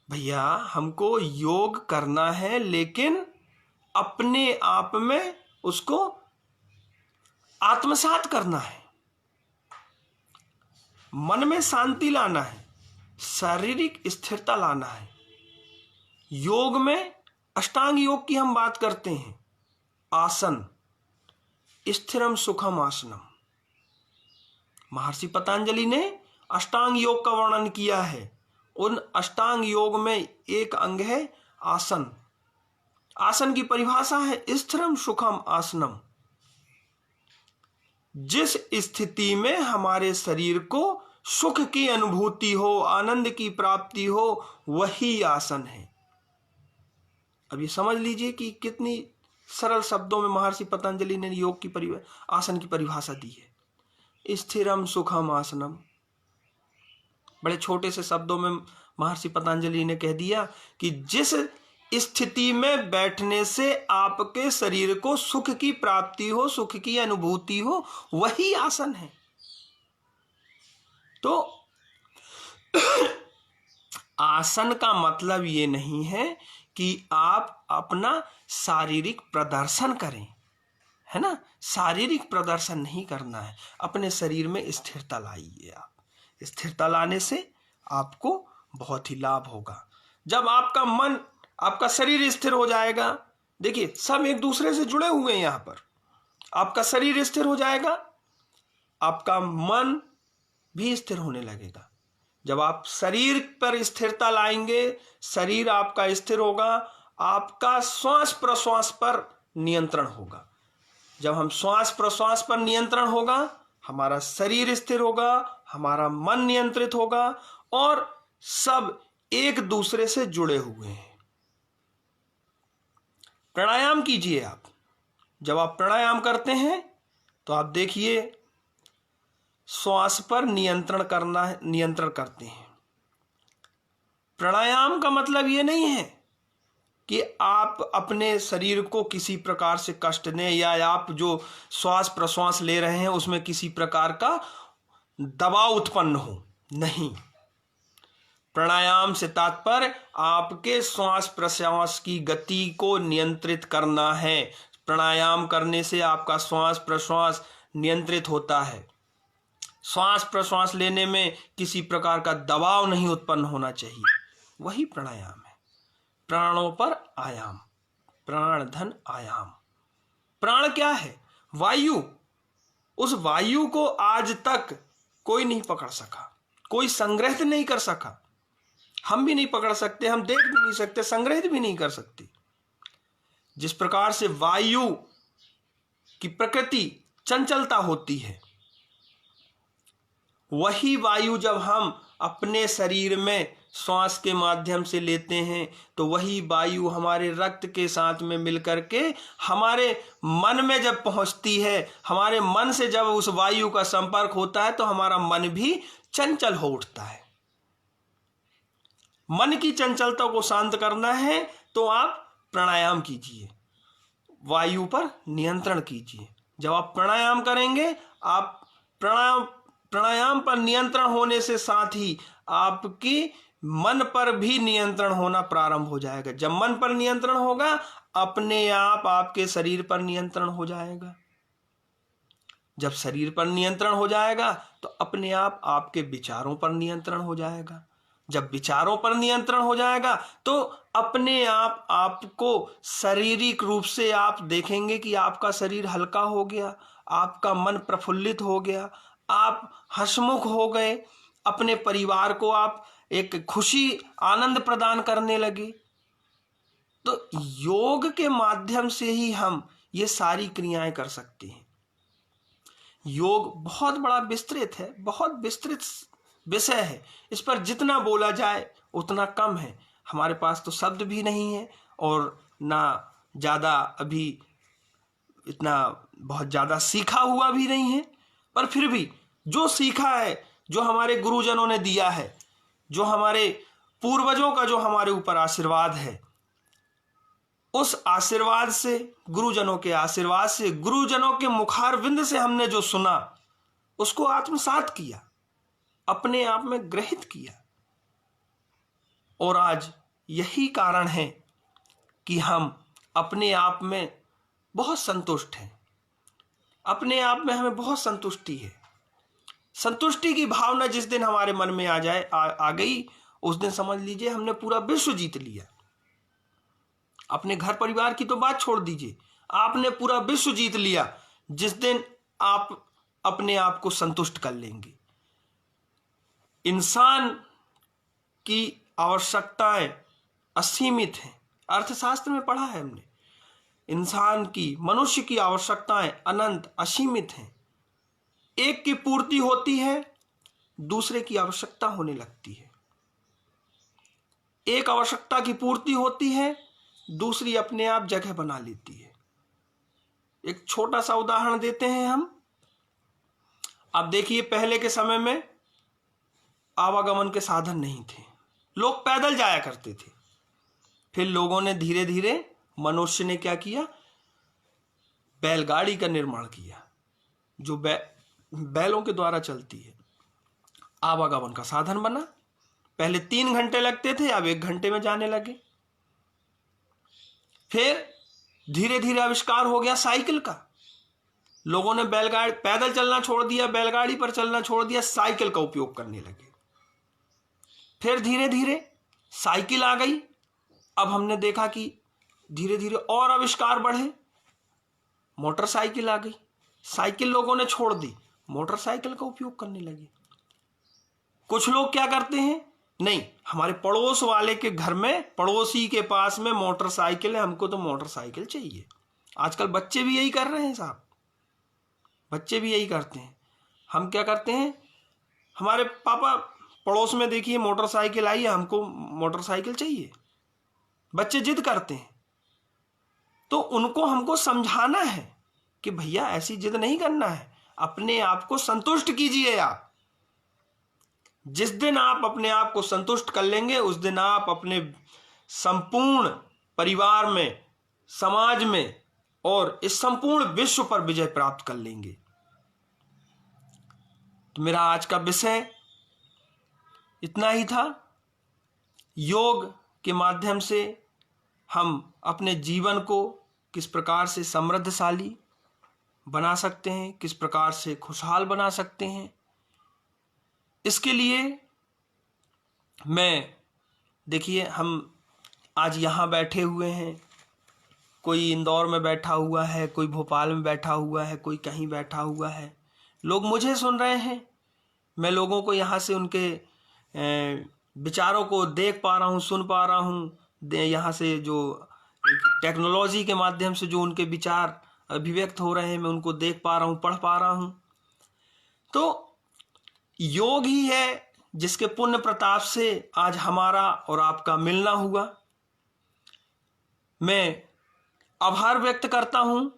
भैया? हमको योग करना है, लेकिन अपने आप में उसको आत्मसात करना है, मन में शांति लाना है, शारीरिक स्थिरता लाना है। योग में अष्टांग योग की हम बात करते हैं। आसन, स्थिरम सुखम आसनम। महर्षि पतंजलि ने अष्टांग योग का वर्णन किया है। उन अष्टांग योग में एक अंग है आसन। आसन की परिभाषा है स्थिरम सुखम आसनम। जिस स्थिति में हमारे शरीर को सुख की अनुभूति हो, आनंद की प्राप्ति हो, वही आसन है। अब ये समझ लीजिए कि कितनी सरल शब्दों में महर्षि पतंजलि ने योग की आसन की परिभाषा दी है। स्थिरम सुखम आसनम। बड़े छोटे से शब्दों में महर्षि पतंजलि ने कह दिया कि जिस स्थिति में बैठने से आपके शरीर को सुख की प्राप्ति हो, सुख की अनुभूति हो, वही आसन है। तो आसन का मतलब ये नहीं है कि आप अपना शारीरिक प्रदर्शन करें, है ना। शारीरिक प्रदर्शन नहीं करना है, अपने शरीर में स्थिरता लाइए। आप स्थिरता लाने से आपको बहुत ही लाभ होगा। जब आपका मन, आपका शरीर स्थिर हो जाएगा, देखिए सब एक दूसरे से जुड़े हुए हैं यहां पर। आपका शरीर स्थिर हो जाएगा, आपका मन भी स्थिर होने लगेगा। जब आप शरीर पर स्थिरता लाएंगे, शरीर आपका स्थिर होगा, आपका श्वास प्रश्वास पर नियंत्रण होगा। जब हम श्वास प्रश्वास पर नियंत्रण होगा, हमारा शरीर स्थिर होगा, हमारा मन नियंत्रित होगा और सब एक दूसरे से जुड़े हुए हैं। प्राणायाम कीजिए आप। जब आप प्राणायाम करते हैं तो आप देखिए श्वास पर नियंत्रण करते हैं। प्राणायाम का मतलब ये नहीं है कि आप अपने शरीर को किसी प्रकार से कष्ट दें या आप जो श्वास प्रश्वास ले रहे हैं उसमें किसी प्रकार का दबाव उत्पन्न हो, नहीं। प्राणायाम से तात्पर्य आपके श्वास प्रश्वास की गति को नियंत्रित करना है। प्राणायाम करने से आपका श्वास प्रश्वास नियंत्रित होता है। श्वास प्रश्वास लेने में किसी प्रकार का दबाव नहीं उत्पन्न होना चाहिए, वही प्राणायाम है। प्राणों पर आयाम, प्राण धन आयाम। प्राण क्या है? वायु। उस वायु को आज तक कोई नहीं पकड़ सका, कोई संग्रहित नहीं कर सका। हम भी नहीं पकड़ सकते, हम देख भी नहीं सकते, संग्रहित भी नहीं कर सकते। जिस प्रकार से वायु की प्रकृति चंचलता होती है, वही वायु जब हम अपने शरीर में श्वास के माध्यम से लेते हैं तो वही वायु हमारे रक्त के साथ में मिलकर के हमारे मन में जब पहुंचती है, हमारे मन से जब उस वायु का संपर्क होता है तो हमारा मन भी चंचल हो उठता है। मन की चंचलता को शांत करना है तो आप प्राणायाम कीजिए, वायु पर नियंत्रण कीजिए। जब आप प्राणायाम करेंगे, आप प्राणायाम पर नियंत्रण होने से साथ ही आपकी मन पर भी नियंत्रण होना प्रारंभ हो जाएगा। जब मन पर नियंत्रण होगा, अपने आप आपके शरीर पर नियंत्रण हो जाएगा। जब शरीर पर नियंत्रण हो जाएगा तो अपने आप आपके विचारों पर नियंत्रण हो जाएगा। जब विचारों पर नियंत्रण हो जाएगा तो अपने आप आपको शारीरिक रूप से आप देखेंगे कि आपका शरीर हल्का हो गया, आपका मन प्रफुल्लित हो गया, आप हंसमुख हो गए, अपने परिवार को आप एक खुशी आनंद प्रदान करने लगे। तो योग के माध्यम से ही हम ये सारी क्रियाएं कर सकते हैं। योग बहुत बड़ा विस्तृत है, बहुत विस्तृत विषय है। इस पर जितना बोला जाए उतना कम है। हमारे पास तो शब्द भी नहीं है और ना ज़्यादा अभी इतना बहुत ज़्यादा सीखा हुआ भी नहीं है, पर फिर भी जो सीखा है, जो हमारे गुरुजनों ने दिया है, जो हमारे पूर्वजों का जो हमारे ऊपर आशीर्वाद है, उस आशीर्वाद से, गुरुजनों के आशीर्वाद से, गुरुजनों के मुखारविंद से हमने जो सुना उसको आत्मसात किया, अपने आप में ग्रहित किया। और आज यही कारण है कि हम अपने आप में बहुत संतुष्ट हैं। अपने आप में हमें बहुत संतुष्टि है। संतुष्टि की भावना जिस दिन हमारे मन में आ गई, उस दिन समझ लीजिए हमने पूरा विश्व जीत लिया। अपने घर परिवार की तो बात छोड़ दीजिए, आपने पूरा विश्व जीत लिया जिस दिन आप अपने आप को संतुष्ट कर लेंगे। इंसान की आवश्यकताएं असीमित हैं। अर्थशास्त्र में पढ़ा है हमने, इंसान की, मनुष्य की आवश्यकताएं अनंत असीमित हैं। एक की पूर्ति होती है, दूसरे की आवश्यकता होने लगती है। एक आवश्यकता की पूर्ति होती है, दूसरी अपने आप जगह बना लेती है। एक छोटा सा उदाहरण देते हैं हम। अब देखिए, पहले के समय में आवागमन के साधन नहीं थे, लोग पैदल जाया करते थे। फिर लोगों ने धीरे धीरे, मनुष्य ने क्या किया, बैलगाड़ी का निर्माण किया, जो बैलों के द्वारा चलती है, आवागमन का साधन बना। पहले 3 घंटे लगते थे, अब 1 घंटे में जाने लगे। फिर धीरे धीरे आविष्कार हो गया साइकिल का। लोगों ने बैलगाड़ी, पैदल चलना छोड़ दिया, बैलगाड़ी पर चलना छोड़ दिया, साइकिल का उपयोग करने लगे। फिर धीरे धीरे साइकिल आ गई। अब हमने देखा कि धीरे धीरे और आविष्कार बढ़े, मोटरसाइकिल आ गई। साइकिल लोगों ने छोड़ दी, मोटरसाइकिल का उपयोग करने लगे। कुछ लोग क्या करते हैं, नहीं, हमारे पड़ोस वाले के घर में, पड़ोसी के पास में मोटरसाइकिल है, हमको तो मोटरसाइकिल चाहिए। आजकल बच्चे भी यही कर रहे हैं साहब, बच्चे भी यही करते हैं। हम क्या करते हैं, हमारे पापा पड़ोस में देखिए मोटरसाइकिल आई है, हमको मोटरसाइकिल चाहिए। बच्चे जिद करते हैं, तो उनको हमको समझाना है कि भैया ऐसी जिद नहीं करना है, अपने आप को संतुष्ट कीजिए। आप जिस दिन आप अपने आप को संतुष्ट कर लेंगे, उस दिन आप अपने संपूर्ण परिवार में, समाज में और इस संपूर्ण विश्व पर विजय प्राप्त कर लेंगे। तो मेरा आज का विषय इतना ही था। योग के माध्यम से हम अपने जीवन को किस प्रकार से समृद्धशाली बना सकते हैं, किस प्रकार से खुशहाल बना सकते हैं, इसके लिए मैं, देखिए, हम आज यहाँ बैठे हुए हैं, कोई इंदौर में बैठा हुआ है, कोई भोपाल में बैठा हुआ है, कोई कहीं बैठा हुआ है, लोग मुझे सुन रहे हैं। मैं लोगों को यहाँ से उनके विचारों को देख पा रहा हूँ, सुन पा रहा हूँ। यहाँ से जो टेक्नोलॉजी के माध्यम से जो उनके विचार अभिव्यक्त हो रहे हैं, मैं उनको देख पा रहा हूँ, पढ़ पा रहा हूँ। तो योग ही है जिसके पुण्य प्रताप से आज हमारा और आपका मिलना हुआ। मैं आभार व्यक्त करता हूँ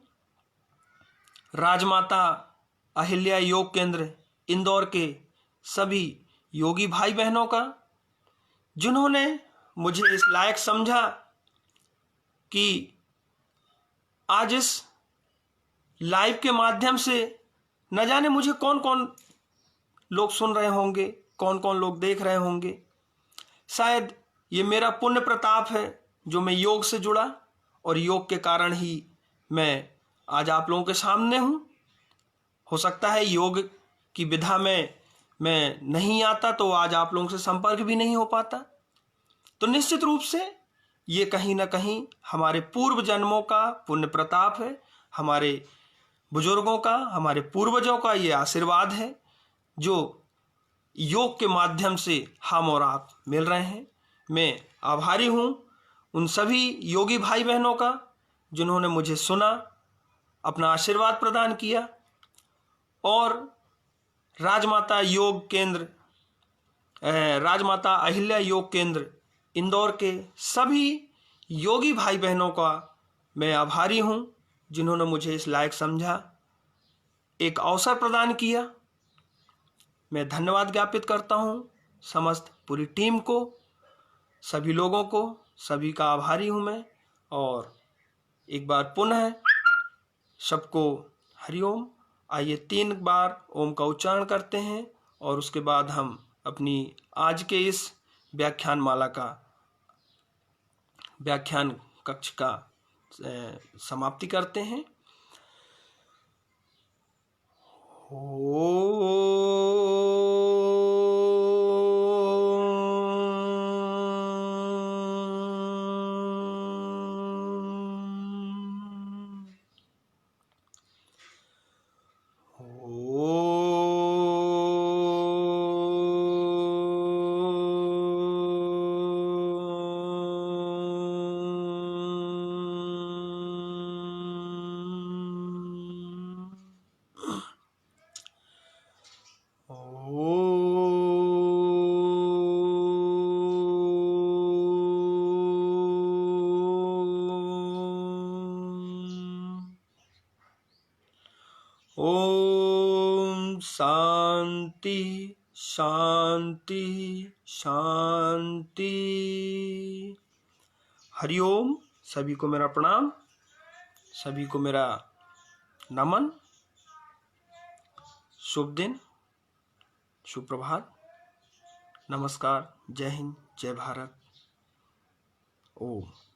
राजमाता अहिल्या योग केंद्र इंदौर के सभी योगी भाई बहनों का, जिन्होंने मुझे इस लायक समझा कि आज इस लाइव के माध्यम से न जाने मुझे कौन कौन लोग सुन रहे होंगे, कौन कौन लोग देख रहे होंगे। शायद ये मेरा पुण्य प्रताप है जो मैं योग से जुड़ा, और योग के कारण ही मैं आज आप लोगों के सामने हूँ। हो सकता है योग की विधा में मैं नहीं आता तो आज आप लोगों से संपर्क भी नहीं हो पाता। तो निश्चित रूप से ये कहीं ना कहीं हमारे पूर्व जन्मों का पुण्य प्रताप है, हमारे बुजुर्गों का, हमारे पूर्वजों का ये आशीर्वाद है जो योग के माध्यम से हम और आप मिल रहे हैं। मैं आभारी हूँ उन सभी योगी भाई बहनों का जिन्होंने मुझे सुना, अपना आशीर्वाद प्रदान किया, और राजमाता अहिल्या योग केंद्र इंदौर के सभी योगी भाई बहनों का मैं आभारी हूँ जिन्होंने मुझे इस लायक समझा, एक अवसर प्रदान किया। मैं धन्यवाद ज्ञापित करता हूँ समस्त पूरी टीम को, सभी लोगों को, सभी का आभारी हूँ मैं। और एक बार पुनः सबको हरिओम। आइए 3 बार ओम का उच्चारण करते हैं और उसके बाद हम अपनी आज के इस व्याख्यान कक्ष का समाप्ति करते हैं। ओम शांति शांति शांति। हरिओम। सभी को मेरा प्रणाम, सभी को मेरा नमन। शुभ दिन, सुप्रभात, नमस्कार, जय हिंद, जय भारत। ओम।